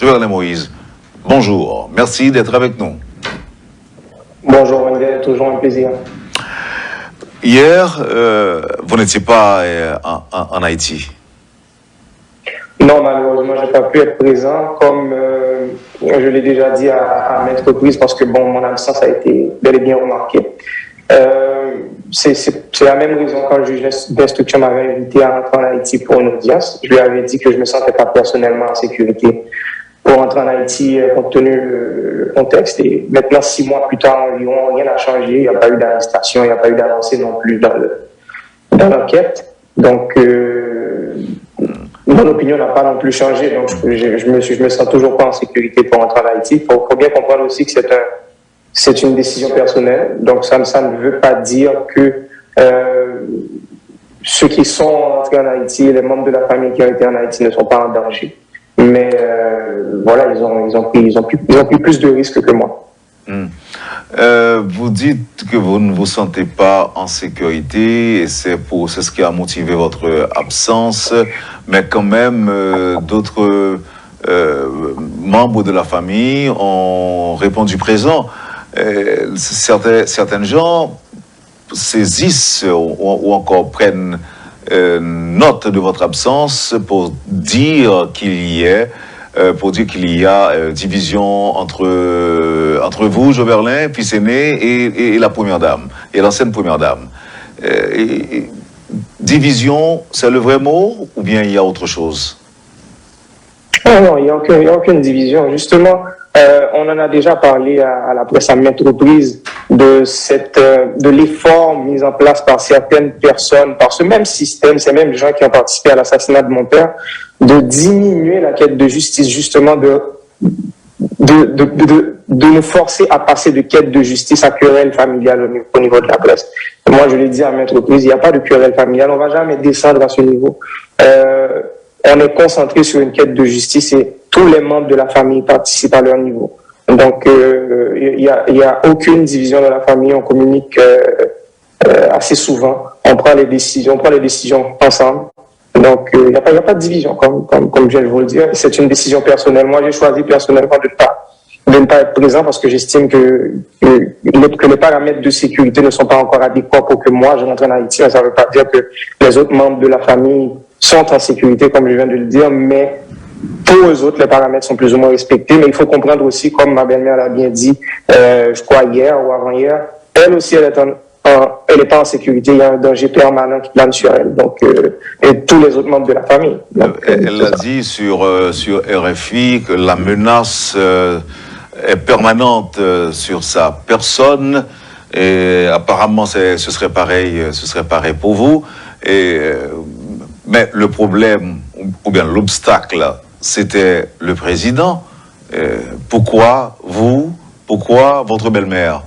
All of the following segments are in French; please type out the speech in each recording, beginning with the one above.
Joverlin Moïse, bonjour, merci d'être avec nous. Bonjour Wendell, toujours un plaisir. Hier, vous n'étiez pas en Haïti. Non, malheureusement, je n'ai pas pu être présent, comme je l'ai déjà dit à maintes reprises, parce que bon, mon absence a été bel et bien remarquée. C'est la même raison quand le juge d'instruction m'avait invité à rentrer en Haïti pour une audience. Je lui avais dit que je ne me sentais pas personnellement en sécurité pour rentrer en Haïti compte tenu du contexte. Et maintenant, 6 mois plus tard environ, rien n'a changé. Il n'y a pas eu d'arrestation, il n'y a pas eu d'avancée non plus dans l'enquête. Donc, mon opinion n'a pas non plus changé. Donc, je me sens toujours pas en sécurité pour rentrer en Haïti. Il faut bien comprendre aussi que c'est une décision personnelle. Donc, ça ne veut pas dire que ceux qui sont entrés en Haïti, les membres de la famille qui ont été en Haïti ne sont pas en danger. Mais voilà, ils ont pris plus de risques que moi. Vous dites que vous ne vous sentez pas en sécurité et c'est ce qui a motivé votre absence, mais quand même d'autres membres de la famille ont répondu présent. Certains gens saisissent ou encore prennent note de votre absence pour dire qu'il y a division entre vous, Joverlin, fils aîné, et la première dame, et l'ancienne première dame. Division, c'est le vrai mot ou bien il y a autre chose? Non, il n'y a aucune division. Justement, on en a déjà parlé à la presse à maintes reprises de l'effort mis en place par certaines personnes, par ce même système, ces mêmes gens qui ont participé à l'assassinat de mon père, de diminuer la quête de justice, justement de nous forcer à passer de quête de justice à querelle familiale au niveau de la presse. Moi, je l'ai dit à maintes reprises, il n'y a pas de querelle familiale, on ne va jamais descendre à ce niveau. On est concentré sur une quête de justice et tous les membres de la famille participent à leur niveau. Donc, il y a aucune division dans la famille, on communique assez souvent, on prend les décisions ensemble. Donc, il n'y a pas de division, comme je viens de vous le dire. C'est une décision personnelle. Moi, j'ai choisi personnellement de ne pas être présent parce que j'estime que les paramètres de sécurité ne sont pas encore adéquats pour que moi, je rentre en Haïti. Ça ne veut pas dire que les autres membres de la famille sont en sécurité, comme je viens de le dire, mais pour eux autres, les paramètres sont plus ou moins respectés. Mais il faut comprendre aussi, comme ma belle-mère l'a bien dit, je crois hier ou avant-hier, elle aussi, elle n'est pas en sécurité. Il y a un danger permanent qui plane sur elle. Donc, et tous les autres membres de la famille. Donc, elle a dit sur RFI que la menace est permanente sur sa personne. Et apparemment, ce serait pareil pour vous. Mais le problème, ou bien l'obstacle, c'était le président. Pourquoi vous? Pourquoi votre belle-mère?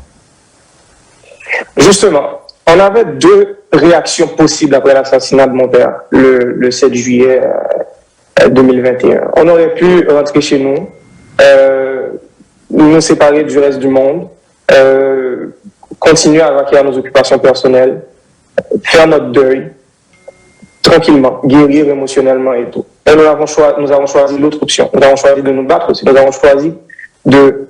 Justement, on avait 2 réactions possibles après l'assassinat de mon père, le 7 juillet 2021. On aurait pu rentrer chez nous, nous séparer du reste du monde, continuer à vaquer à nos occupations personnelles, faire notre deuil, tranquillement, guérir émotionnellement et tout. Et nous avons choisi l'autre option. Nous avons choisi de nous battre aussi. Nous avons choisi de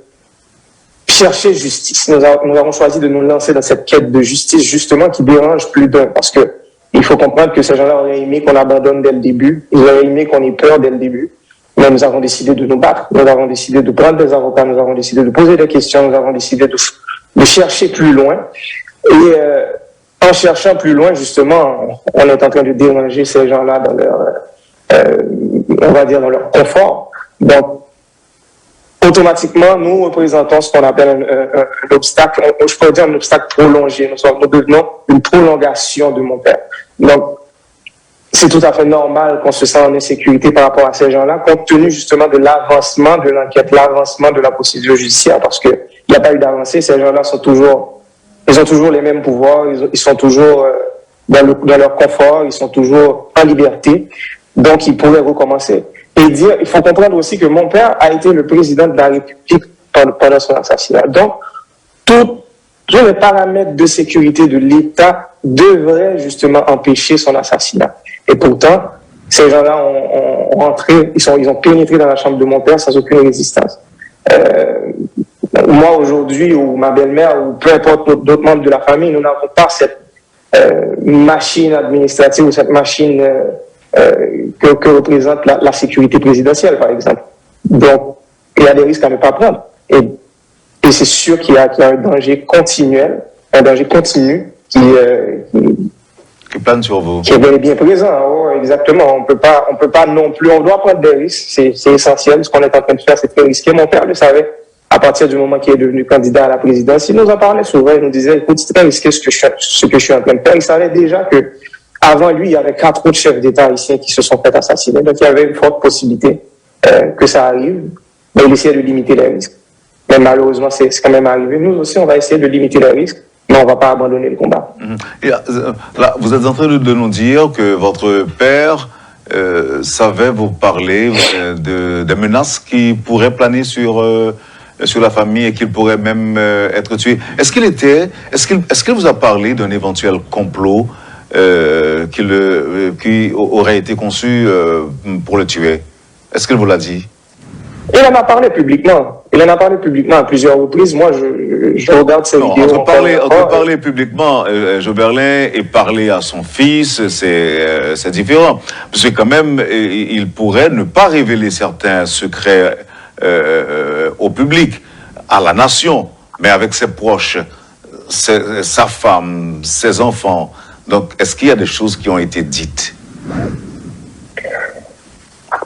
chercher justice. Nous avons choisi de nous lancer dans cette quête de justice, justement, qui dérange plus d'un. Parce que il faut comprendre que ces gens-là auraient aimé qu'on abandonne dès le début. Ils auraient aimé qu'on ait peur dès le début. Mais nous avons décidé de nous battre. Nous avons décidé de prendre des avocats. Nous avons décidé de poser des questions. Nous avons décidé de chercher plus loin. Et en cherchant plus loin, justement, on est en train de déranger ces gens-là dans dans leur confort. Donc, automatiquement, nous représentons ce qu'on appelle un obstacle, je pourrais dire un obstacle prolongé. Nous devenons une prolongation de mon père. Donc, c'est tout à fait normal qu'on se sente en insécurité par rapport à ces gens-là, compte tenu justement de l'avancement de l'enquête, l'avancement de la procédure judiciaire, parce qu'il n'y a pas eu d'avancée. Ces gens-là ils ont toujours les mêmes pouvoirs, ils sont toujours dans leur confort, ils sont toujours en liberté, donc ils pourraient recommencer. Et il faut comprendre aussi que mon père a été le président de la République pendant son assassinat. Donc, tous les paramètres de sécurité de l'État devraient justement empêcher son assassinat. Et pourtant, Ces gens-là ont rentré, ils ont pénétré dans la chambre de mon père sans aucune résistance. Moi, aujourd'hui, ou ma belle-mère, ou peu importe d'autres membres de la famille, nous n'avons pas cette machine administrative ou cette machine que représente la sécurité présidentielle, par exemple. Donc, il y a des risques à ne pas prendre. Et c'est sûr qu'il y a un danger continuel, un danger continu qui plane sur vous. Qui est bel et bien présent. Oh, exactement. On peut pas non plus, on doit prendre des risques. C'est essentiel. Ce qu'on est en train de faire, c'est très risqué. Mon père le savait à partir du moment qu'il est devenu candidat à la présidence. Il nous en parlait souvent. Il nous disait, écoute, c'est très risqué ce que je suis en train de faire. Il savait déjà que avant lui, il y avait 4 autres chefs d'État haïtiens qui se sont fait assassiner. Donc, il y avait une forte possibilité que ça arrive. Mais il essayait de limiter les risques. Mais malheureusement, c'est quand même arrivé. Nous aussi, on va essayer de limiter les risques. Mais on ne va pas abandonner le combat. Et là, vous êtes en train de nous dire que votre père savait vous parler des menaces qui pourraient planer sur la famille et qu'il pourrait même être tué. Est-ce qu'il vous a parlé d'un éventuel complot qui aurait été conçu pour le tuer? Est-ce qu'il vous l'a dit? Il en a parlé publiquement. Il en a parlé publiquement à plusieurs reprises. Moi, je regarde ces vidéos. Entre parler publiquement, Joberlin, et parler à son fils, c'est différent. Parce que quand même, il pourrait ne pas révéler certains secrets au public, à la nation, mais avec ses proches, sa femme, ses enfants. Donc, est-ce qu'il y a des choses qui ont été dites?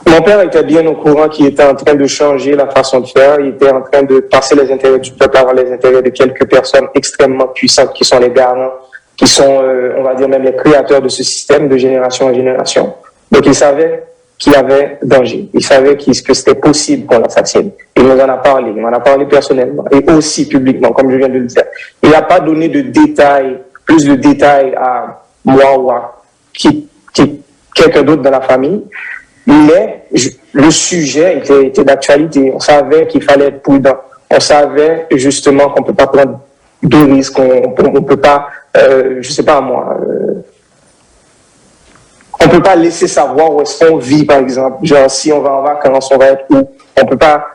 Mon père était bien au courant qu'il était en train de changer la façon de faire. Il était en train de passer les intérêts du peuple avant les intérêts de quelques personnes extrêmement puissantes qui sont les garants, qui sont, on va dire même les créateurs de ce système de génération en génération. Donc il savait qu'il y avait danger. Il savait que c'était possible qu'on l'assassine. Il nous en a parlé. Il m'en a parlé personnellement et aussi publiquement, comme je viens de le dire. Il n'a pas donné de détails, plus de détails à moi ou à quelqu'un d'autre dans la famille. Mais le sujet était d'actualité. On savait qu'il fallait être prudent. On savait justement qu'on ne peut pas prendre de risques. On peut pas, je sais pas moi, on peut pas laisser savoir où est-ce qu'on vit, par exemple. Genre, si on va en vacances, on va être où. On peut pas.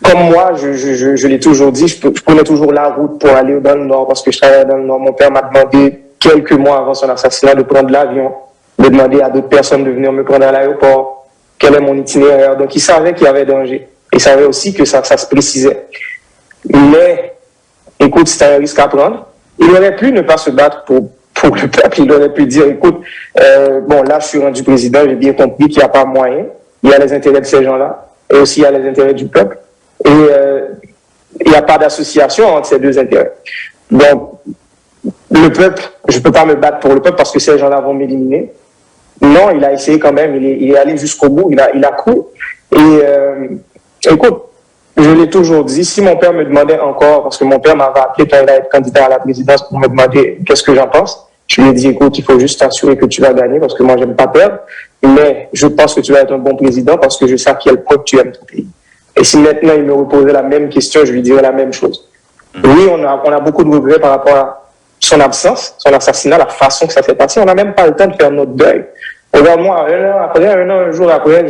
Comme moi, je l'ai toujours dit, je prenais toujours la route pour aller dans le Nord parce que je travaillais dans le Nord. Mon père m'a demandé quelques mois avant son assassinat de prendre l'avion, de demander à d'autres personnes de venir me prendre à l'aéroport, quel est mon itinéraire. Donc, il savait qu'il y avait danger. Il savait aussi que ça se précisait. Mais, écoute, c'était un risque à prendre. Il aurait pu ne pas se battre pour le peuple. Il aurait pu dire, écoute, bon, là, je suis rendu président, j'ai bien compris qu'il n'y a pas moyen. Il y a les intérêts de ces gens-là, et aussi il y a les intérêts du peuple. Et il n'y a pas d'association entre ces deux intérêts. Donc, le peuple, je ne peux pas me battre pour le peuple parce que ces gens-là vont m'éliminer. Non, il a essayé quand même, il est allé jusqu'au bout, il a cru. Et écoute, je l'ai toujours dit, si mon père me demandait encore, parce que mon père m'avait appelé quand il a été candidat à la présidence pour me demander qu'est-ce que j'en pense, je lui ai dit, écoute, il faut juste t'assurer que tu vas gagner parce que moi, j'aime pas perdre, mais je pense que tu vas être un bon président parce que je sais à quel point tu aimes ton pays. Et si maintenant il me reposait la même question, je lui dirais la même chose. Oui, on a beaucoup de regrets par rapport à son absence, son assassinat, la façon que ça s'est passé. On n'a même pas le temps de faire notre deuil. Regarde-moi, un jour après,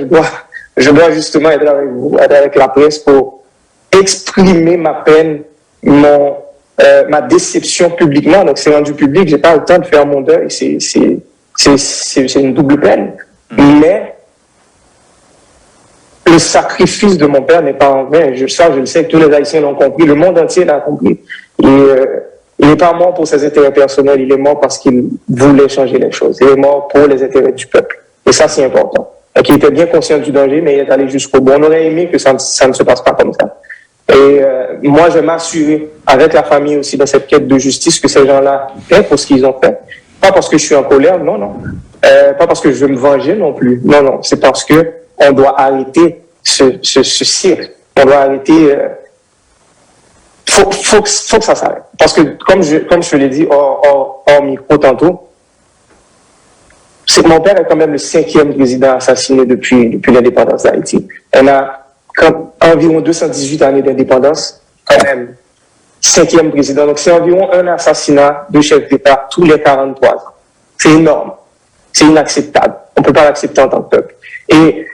je dois justement être avec vous, être avec la presse pour exprimer ma peine, ma déception publiquement. Donc, c'est rendu public, j'ai pas le temps de faire mon deuil. C'est une double peine. Mais le sacrifice de mon père n'est pas en vain. Je le sais que tous les Haïtiens l'ont compris. Le monde entier l'a compris. Il n'est pas mort pour ses intérêts personnels, il est mort parce qu'il voulait changer les choses. Il est mort pour les intérêts du peuple. Et ça, c'est important. Donc, il était bien conscient du danger, mais il est allé jusqu'au bout. On aurait aimé que ça ne se passe pas comme ça. Et moi, je m'assurer, avec la famille aussi, dans cette quête de justice, que ces gens-là paient pour ce qu'ils ont fait. Pas parce que je suis en colère, non. Pas parce que je veux me venger non plus. Non. C'est parce que on doit arrêter ce cirque. On doit arrêter... Faut que ça s'arrête. Parce que, comme je te l'ai dit hors micro tantôt, c'est que mon père est quand même le 5e président assassiné depuis l'indépendance d'Haïti. On a environ 218 années d'indépendance, quand même. 5e président. Donc, c'est environ un assassinat de chef d'État tous les 43 ans. C'est énorme. C'est inacceptable. On peut pas l'accepter en tant que peuple. Et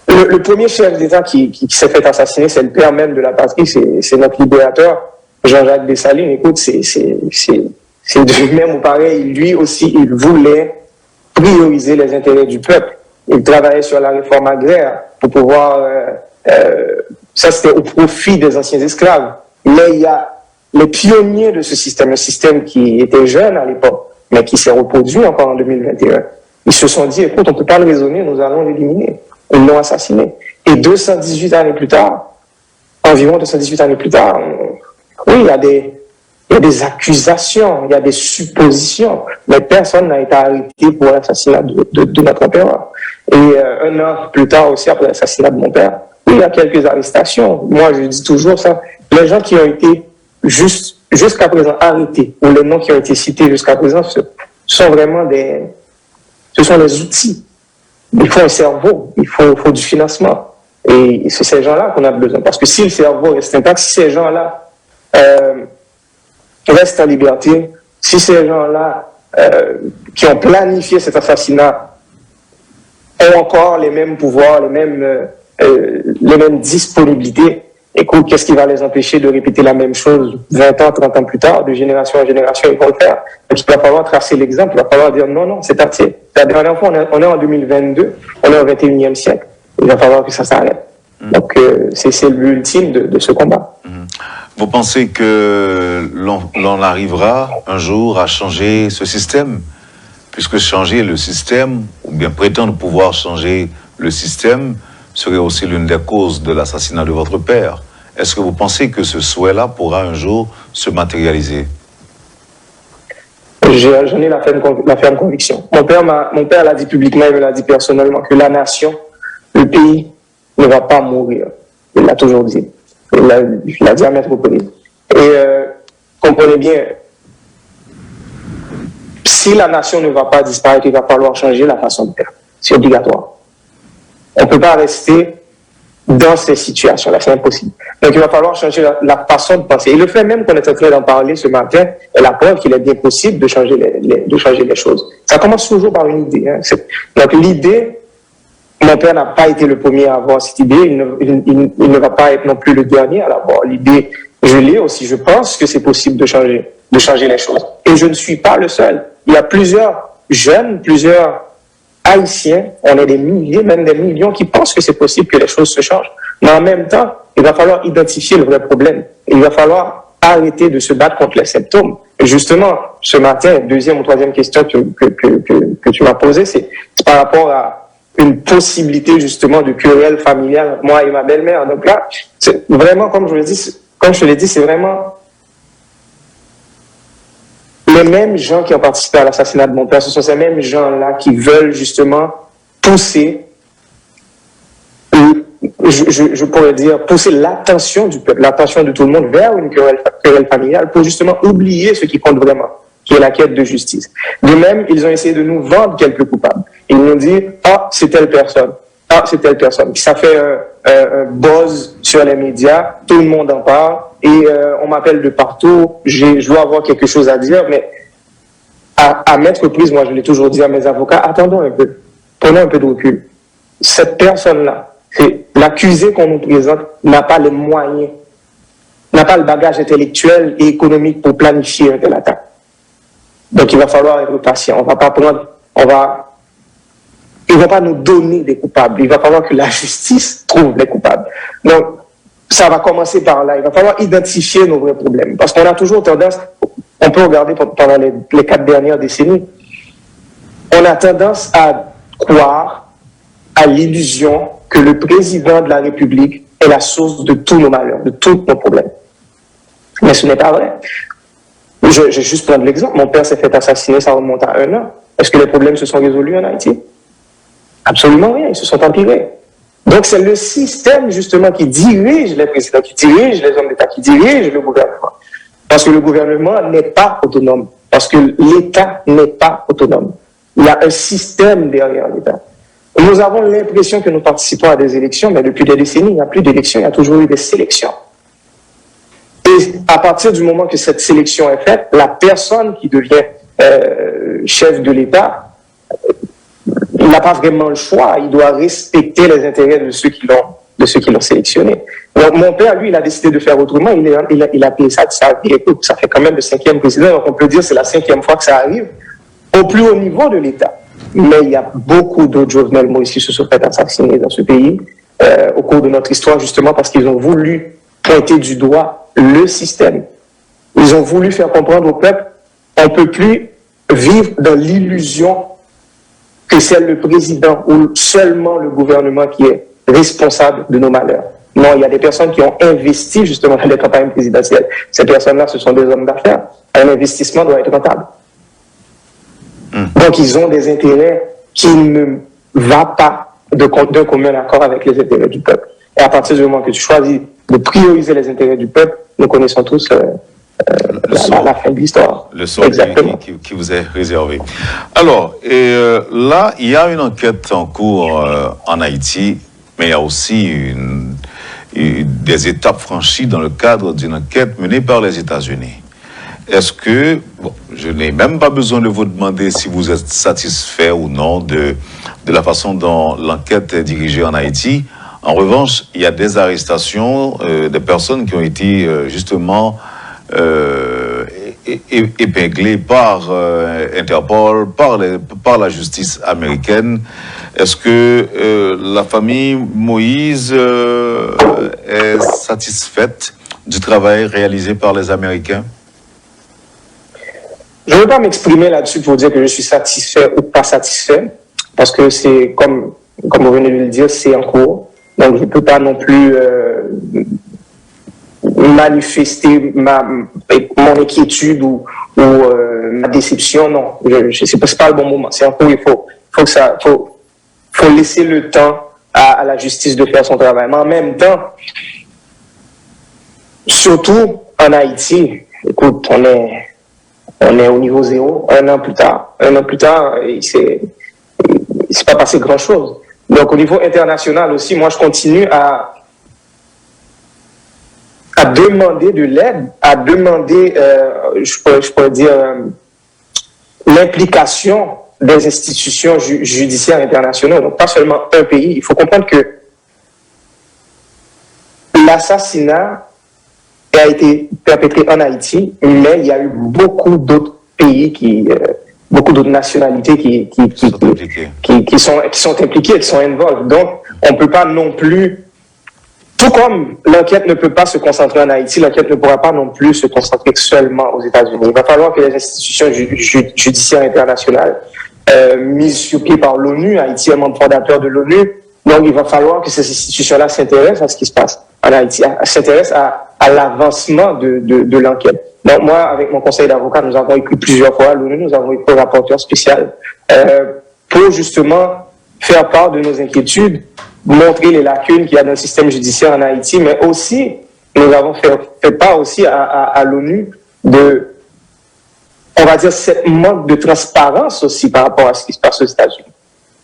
le premier chef d'État qui s'est fait assassiner, c'est le père même de la patrie, c'est notre libérateur, Jean-Jacques Dessalines. Écoute, c'est du même ou pareil. Lui aussi, il voulait prioriser les intérêts du peuple. Il travaillait sur la réforme agraire pour pouvoir... ça, c'était au profit des anciens esclaves. Mais il y a les pionniers de ce système, un système qui était jeune à l'époque, mais qui s'est reproduit encore en 2021. Ils se sont dit, écoute, on ne peut pas le raisonner, nous allons l'éliminer. Ils l'ont assassiné. Et 218 années plus tard, environ 218 années plus tard, oui, il y a des accusations, il y a des suppositions, mais personne n'a été arrêté pour l'assassinat de notre empereur. Et un an plus tard aussi, après l'assassinat de mon père, oui, il y a quelques arrestations. Moi, je dis toujours ça. Les gens qui ont été jusqu'à présent arrêtés, ou les noms qui ont été cités jusqu'à présent, sont vraiment ce sont les outils. Il faut un cerveau, il faut du financement. Et c'est ces gens-là qu'on a besoin. Parce que si le cerveau reste intact, si ces gens-là restent en liberté, si ces gens-là qui ont planifié cet assassinat ont encore les mêmes pouvoirs, les mêmes disponibilités, écoute, qu'est-ce qui va les empêcher de répéter la même chose 20 ans, 30 ans plus tard, de génération en génération, ils vont le faire. Donc, il va falloir tracer l'exemple, il va falloir dire non, c'est assez. La dernière fois, on est en 2022, on est au 21e siècle. Il va falloir que ça s'arrête. Donc, c'est le but ultime de ce combat. Vous pensez que l'on arrivera un jour à changer ce système? Puisque changer le système, ou bien prétendre pouvoir changer le système, serait aussi l'une des causes de l'assassinat de votre père. Est-ce que vous pensez que ce souhait-là pourra un jour se matérialiser? J'en ai la ferme conviction. Mon père l'a dit publiquement, il me l'a dit personnellement, que la nation, le pays, ne va pas mourir. Il l'a toujours dit. Il l'a dit à maintes reprises. Et comprenez bien, si la nation ne va pas disparaître, il va falloir changer la façon de faire. C'est obligatoire. On ne peut pas rester dans ces situations-là, c'est impossible. Donc il va falloir changer la façon de penser. Et le fait même qu'on est en train d'en parler ce matin est la preuve qu'il est bien possible de changer les choses. Ça commence toujours par une idée. Hein. Donc l'idée, mon père n'a pas été le premier à avoir cette idée, il ne va pas être non plus le dernier à l'avoir. L'idée, je l'ai aussi, je pense que c'est possible de changer les choses. Et je ne suis pas le seul. Il y a plusieurs jeunes, plusieurs Haïtiens, on est des milliers, même des millions qui pensent que c'est possible que les choses se changent. Mais en même temps, il va falloir identifier le vrai problème. Et il va falloir arrêter de se battre contre les symptômes. Et justement, ce matin, deuxième ou troisième question que tu m'as posée, c'est par rapport à une possibilité justement de querelle familiale, moi et ma belle-mère. Donc là, c'est vraiment, comme je l'ai dit, c'est vraiment les mêmes gens qui ont participé à l'assassinat de mon père, ce sont ces mêmes gens-là qui veulent justement pousser, je pourrais dire, pousser l'attention du peuple, l'attention de tout le monde vers une querelle familiale pour justement oublier ce qui compte vraiment, qui est la quête de justice. De même, ils ont essayé de nous vendre quelques coupables. Ils nous disent, c'est telle personne. C'est telle personne. Ça fait un buzz sur les médias, tout le monde en parle, et on m'appelle de partout, je dois avoir quelque chose à dire, mais à maintes reprises, moi je l'ai toujours dit à mes avocats, attendons un peu, prenons un peu de recul. Cette personne-là, l'accusé qu'on nous présente, n'a pas les moyens, n'a pas le bagage intellectuel et économique pour planifier un tel attaque. Donc il va falloir être patient, il ne va pas nous donner des coupables. Il va falloir que la justice trouve les coupables. Donc, ça va commencer par là. Il va falloir identifier nos vrais problèmes. Parce qu'on a toujours tendance, on peut regarder pendant les 4 dernières décennies, on a tendance à croire à l'illusion que le président de la République est la source de tous nos malheurs, de tous nos problèmes. Mais ce n'est pas vrai. Je vais juste prendre l'exemple. Mon père s'est fait assassiner, ça remonte à 1 an. Est-ce que les problèmes se sont résolus en Haïti? Absolument rien, ils se sont empirés. Donc c'est le système justement qui dirige les présidents, qui dirige les hommes d'État, qui dirige le gouvernement. Parce que le gouvernement n'est pas autonome, parce que l'État n'est pas autonome. Il y a un système derrière l'État. Nous avons l'impression que nous participons à des élections, mais depuis des décennies, il n'y a plus d'élections, il y a toujours eu des sélections. Et à partir du moment que cette sélection est faite, la personne qui devient chef de l'État il n'a pas vraiment le choix. Il doit respecter les intérêts de ceux qui l'ont sélectionné. Donc, mon père, lui, il a décidé de faire autrement. Il a payé ça de sa vie. Écoute, ça fait quand même le 5e président. Donc, on peut dire que c'est la 5e fois que ça arrive au plus haut niveau de l'État. Mais il y a beaucoup d'autres Jovenel Moïse qui se sont fait assassiner dans ce pays au cours de notre histoire, justement parce qu'ils ont voulu pointer du doigt le système. Ils ont voulu faire comprendre au peuple qu'on ne peut plus vivre dans l'illusion que c'est le président ou seulement le gouvernement qui est responsable de nos malheurs. Non, il y a des personnes qui ont investi justement dans les campagnes présidentielles. Ces personnes-là, ce sont des hommes d'affaires. Un investissement doit être rentable. Donc, ils ont des intérêts qui ne vont pas d'un commun accord avec les intérêts du peuple. Et à partir du moment que tu choisis de prioriser les intérêts du peuple, nous connaissons tous la fin de l'histoire. Le sort qui vous est réservé. Alors, là, il y a une enquête en cours en Haïti, mais il y a aussi des étapes franchies dans le cadre d'une enquête menée par les États-Unis. Est-ce que, bon, je n'ai même pas besoin de vous demander si vous êtes satisfait ou non de la façon dont l'enquête est dirigée en Haïti. En revanche, il y a des arrestations de personnes qui ont été justement épinglées par Interpol, par la justice américaine. Est-ce que la famille Moïse est satisfaite du travail réalisé par les Américains? Je ne veux pas m'exprimer là-dessus pour dire que je suis satisfait ou pas satisfait, parce que c'est, comme vous venez de le dire, c'est en cours. Donc, je ne peux pas non plus manifester mon inquiétude ou ma déception. Non, c'est pas le bon moment. C'est en cours, faut laisser le temps à la justice de faire son travail. Mais en même temps, surtout en Haïti, écoute, on est au niveau zéro, un an plus tard, il s'est pas passé grand-chose. Donc, au niveau international aussi, moi, je continue à demander de l'aide, à demander, je pourrais dire, l'implication des institutions judiciaires internationales. Donc, pas seulement un pays. Il faut comprendre que l'assassinat a été perpétré en Haïti, mais il y a eu beaucoup d'autres pays beaucoup d'autres nationalités qui sont impliquées, qui sont involved. Donc, on ne peut pas non plus, tout comme l'enquête ne peut pas se concentrer en Haïti, l'enquête ne pourra pas non plus se concentrer seulement aux États-Unis. Il va falloir que les institutions judiciaires internationales mises sur pied par l'ONU, Haïti est membre fondateur de l'ONU, donc il va falloir que ces institutions-là s'intéressent à ce qui se passe en Haïti, s'intéressent à l'avancement de l'enquête. Donc moi, avec mon conseil d'avocat, nous avons écrit plusieurs fois à l'ONU, nous avons écrit un rapporteur spécial pour justement faire part de nos inquiétudes, montrer les lacunes qu'il y a dans le système judiciaire en Haïti, mais aussi, nous avons fait part aussi à l'ONU de, on va dire, cette manque de transparence aussi par rapport à ce qui se passe aux États-Unis.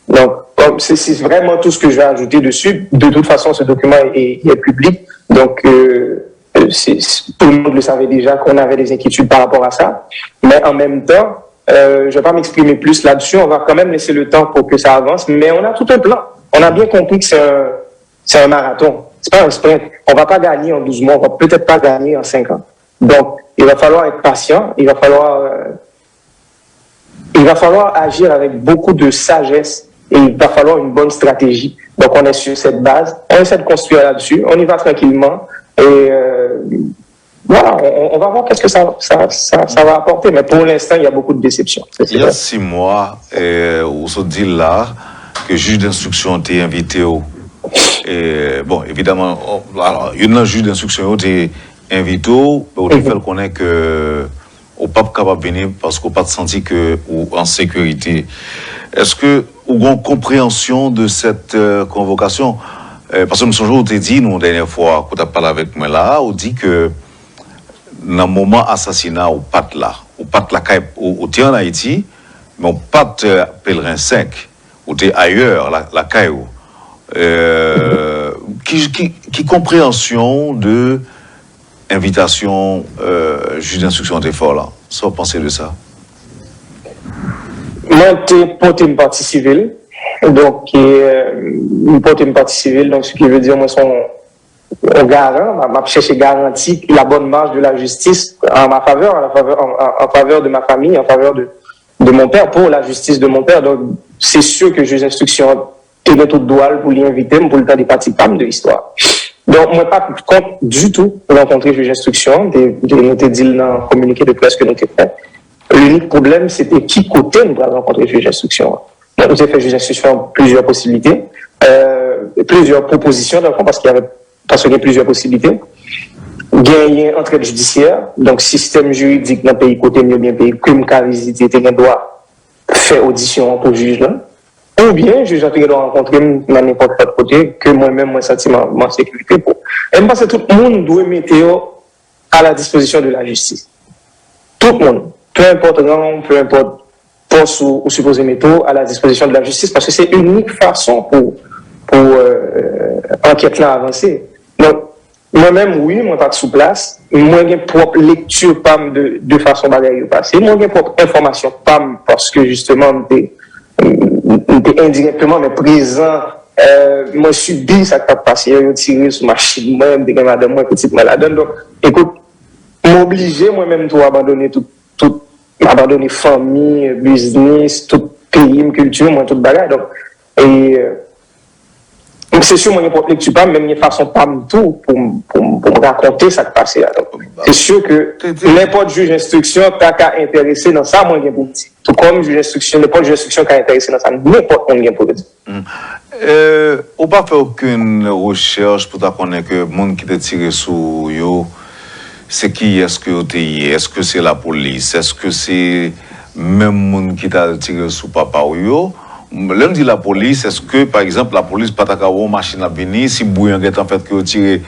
Donc, c'est vraiment tout ce que je vais ajouter dessus. De toute façon, ce document est public. Donc, tout le monde le savait déjà qu'on avait des inquiétudes par rapport à ça. Mais en même temps, je ne vais pas m'exprimer plus là-dessus. On va quand même laisser le temps pour que ça avance. Mais on a tout un plan. On a bien compris que c'est un marathon. C'est pas un sprint. On ne va pas gagner en 12 mois. On ne va peut-être pas gagner en 5 ans. Donc, il va falloir être patient. Il va falloir agir avec beaucoup de sagesse. Et il va falloir une bonne stratégie. Donc, on est sur cette base. On essaie de construire là-dessus. On y va tranquillement. Et voilà, on va voir qu'est-ce que ça va apporter. Mais pour l'instant, il y a beaucoup de déceptions. Il y a 6 mois, on se dit là que le juge d'instruction a été invité. Bon, évidemment, alors, une juge d'instruction a été invité. On fait connaître que au pas capable de venir parce qu'on n'a pas senti que ou en sécurité. Est-ce que vous avez une compréhension de cette convocation? Parce que nous sommes dit, nous, la dernière fois, quand on a parlé avec moi là, on dit que dans le moment assassinat, on pas là. On pas là, on est en Haïti, mais on pas pèlerin 5. On est ailleurs, la Caillou. Qui compréhension de invitation juge d'instruction d'effort là? Ça, vous pensez de ça? moi, j'ai porté une partie civile. Donc, porté une partie civile. Donc, ce qui veut dire, moi, un garant, m'a cherché garantie la bonne marge de la justice en ma faveur, en faveur de ma famille, en faveur de mon père, pour la justice de mon père. Donc, c'est sûr que juge d'instruction tenait tout droit pour l'inviter, pour le temps des parties de l'histoire. Donc, moi, pas compte du tout pour rencontrer juge d'instruction, nous te dit dans le communiqué de presse que nous t'ai fait. L'unique problème, c'était qui côté nous allons rencontrer juge d'instruction. Donc, nous avons fait juge d'instruction plusieurs possibilités, plusieurs propositions, parce qu'il y a plusieurs possibilités. Gagner entraide judiciaire, donc système juridique dans le pays côté mieux bien pays, comme qu'à visiter, tu doit faire audition pour juge là. Ou bien, juge doit rencontrer dans n'importe quel côté, que moi-même, moi, sentiment en sécurité pour. Et parce que tout le monde doit mettre à la disposition de la justice. Tout le monde. Peu importe rang, peu importe poste ou supposé métaux, à la disposition de la justice, parce que c'est une unique façon pour enquête là avancer. Donc, moi-même, oui, moi pas sous place, moi j'ai propre lecture PAM de façon bagaille passée, moi j'ai propre information PAM parce que justement, j'étais indirectement, mais présent, moi subi ça qui a passé, j'ai tiré sur ma machine, moi, j'ai madame, moi, petite malade. Donc, écoute, m'obliger moi-même tout abandonner tout abandonner famille, business, tout pays, culture, moi, tout bagaille. Donc, donc c'est sûr, moi, n'importe lecture pas, même une façon pas tout pour raconter ça qui passe là. C'est sûr que n'importe juge d'instruction qui a intéressé dans ça, moi, j'ai pour dire. Tout comme juge d'instruction, n'importe juge d'instruction qui a intéressé dans ça, n'importe qui a pour dire. On n'a pas fait aucune recherche pour connaître que le monde qui t'a tiré sur yo, c'est qui est-ce que t'es? Est-ce que c'est la police? Est-ce que c'est même monde qui t'a tiré sur papa ou yo? L'homme dit la police, est-ce que par exemple la police pas ta une machine à venir si bouillon est en fait que tiré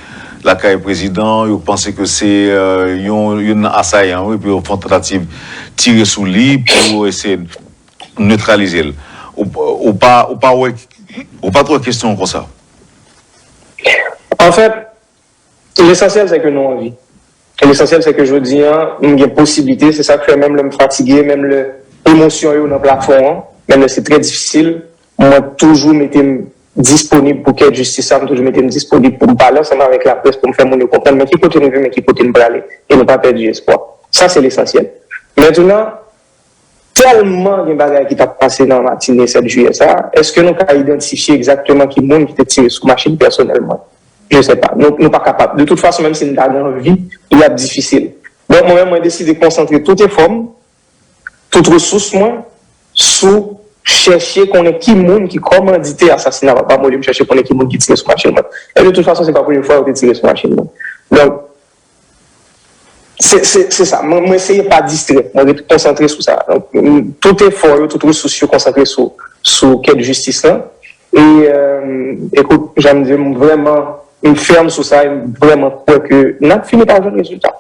la caille président, vous pensez que c'est un assaillant et puis ils font tentative tirer sous lui pour essayer de neutraliser. Ou pas trop de questions comme ça. En fait, l'essentiel c'est que nous on vit. L'essentiel c'est que je dis il y a possibilité, c'est ça que fait même le fatigué, même l'émotion dans le plafond. Même c'est très difficile, moi toujours m'étais disponible pour qu'elle justice, toujours m'étais disponible pour me parler ensemble avec la presse, pour me faire mon comprendre, mais qui côté nous veut, mais qui côté nous aller, et ne pas perdre espoir. Ça c'est l'essentiel. Maintenant, tellement de bagages qui t'a passé dans la matinée 7 juillet, ça, est-ce que nous avons identifié exactement qui monde qui t'a tiré sur machine personnellement? Je ne sais pas. Nous ne sommes pas capables. De toute façon, même si nous avons envie, il est difficile. Donc moi-même, j'ai décidé de concentrer toutes les formes, toutes les ressources, moi, sous chercher qu'on est qui monde qui commandité l'assassinat. Pas moi, je me chercher qu'on est qui monde qui tire sur machine. Et de toute façon, c'est pas pour une fois que tu tires sur machine. Donc, c'est ça. Moi, j'essaie pas de distraire. Moi, je suis concentré sur ça. Donc, tout effort, tout ressources concentré sur quelle justice là. Et, écoute, j'aime dire vraiment, une ferme sur ça, vraiment, pour que, nous avons fini par le résultat.